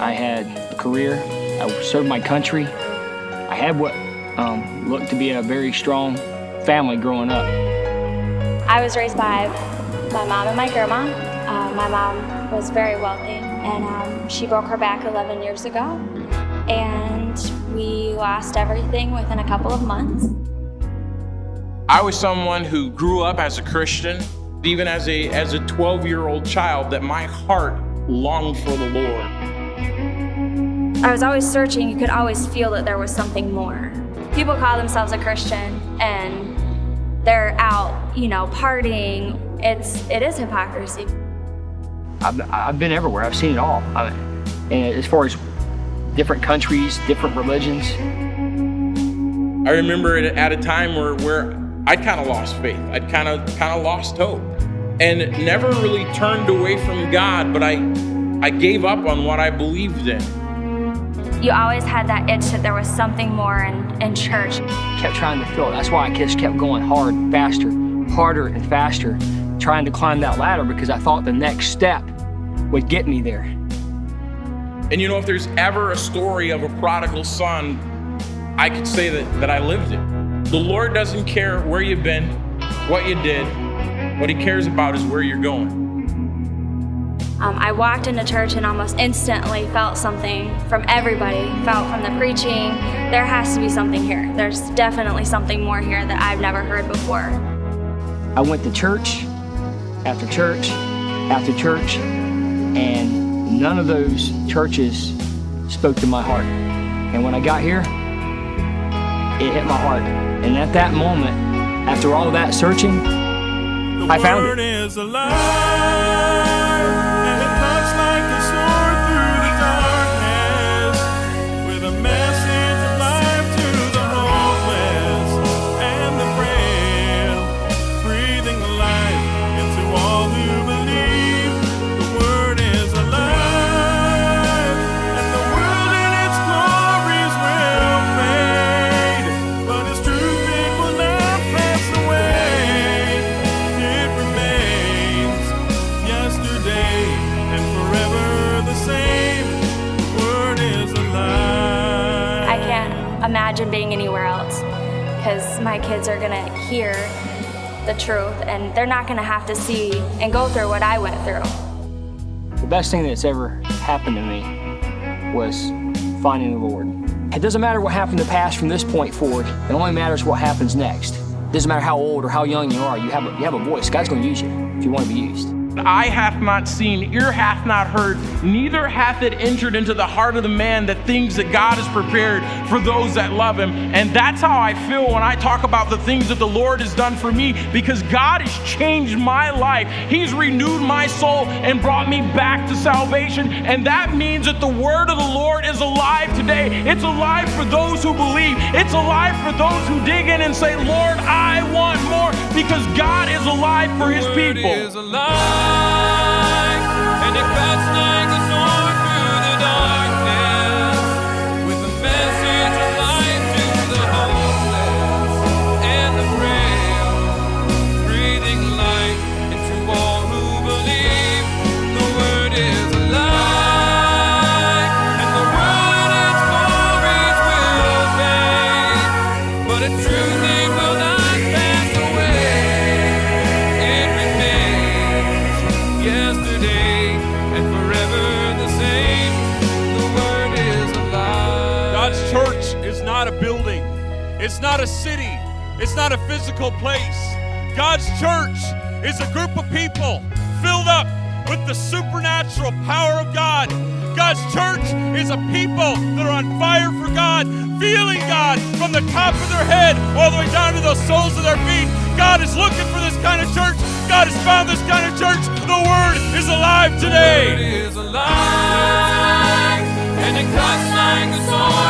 I had a career. I served my country. I had what looked to be a very strong family growing up. I was raised by my mom and my grandma. My mom was very wealthy, and she broke her back 11 years ago, and we lost everything within a couple of months. I was someone who grew up as a Christian, even as a 12-year-old child, that my heart longed for the Lord. I was always searching. You could always feel that there was something more. People call themselves a Christian and they're out, partying. It is hypocrisy. I've been everywhere. I've seen it all. And as far as different countries, different religions. I remember it at a time where I'd kind of lost faith. I'd kind of lost hope, and never really turned away from God. But I gave up on what I believed in. You always had that itch that there was something more in church. Kept trying to fill it. That's why I just kept going hard, faster, harder and faster, trying to climb that ladder because I thought the next step would get me there. And if there's ever a story of a prodigal son, I could say that I lived it. The Lord doesn't care where you've been, what you did. What he cares about is where you're going. I walked into church and almost instantly felt something from everybody, felt from the preaching. There has to be something here. There's definitely something more here that I've never heard before. I went to church after church after church, and none of those churches spoke to my heart. And when I got here, it hit my heart. And at that moment, after all of that searching, I found it. The word is alive, and it cuts like a sword through the darkness, with a message of life to the hopeless and the frail, breathing life into all who believe. The word is alive, and the world in its glories will fade, but its truth it will not pass away. It remains yesterday and forever the same. The word is alive. I can't imagine being anywhere else because my kids are going to hear the truth and they're not going to have to see and go through what I went through. The best thing that's ever happened to me was finding the Lord. It doesn't matter what happened in the past from this point forward. It only matters what happens next. It doesn't matter how old or how young you are. You have a voice. God's going to use you if you want to be used. Eye hath not seen, ear hath not heard, neither hath it entered into the heart of the man the things that God has prepared for those that love him. And that's how I feel when I talk about the things that the Lord has done for me, because God has changed my life. He's renewed my soul and brought me back to salvation. And that means that the word of the Lord is alive today. It's alive for those who believe. It's alive for those who dig in and say, Lord, I want more, because God is alive for his people. The word is alive, and it cuts like a sword through the darkness, with a message of life to the hopeless and the frail, breathing life into all who believe. The word is alive, and the world in its glories will fade, but its truth it will not pass away. It remains yesterday and forever the same. The word is alive. God's church is not a building. It's not a city. It's not a physical place. God's church is a group of people filled up with the supernatural power of God. God's church is a people that are on fire for God, feeling God from the top of their head all the way down to the soles of their feet. God is looking for this kind of church. God has found this kind of church. The word is alive The today. word is alive, and it cuts like a sword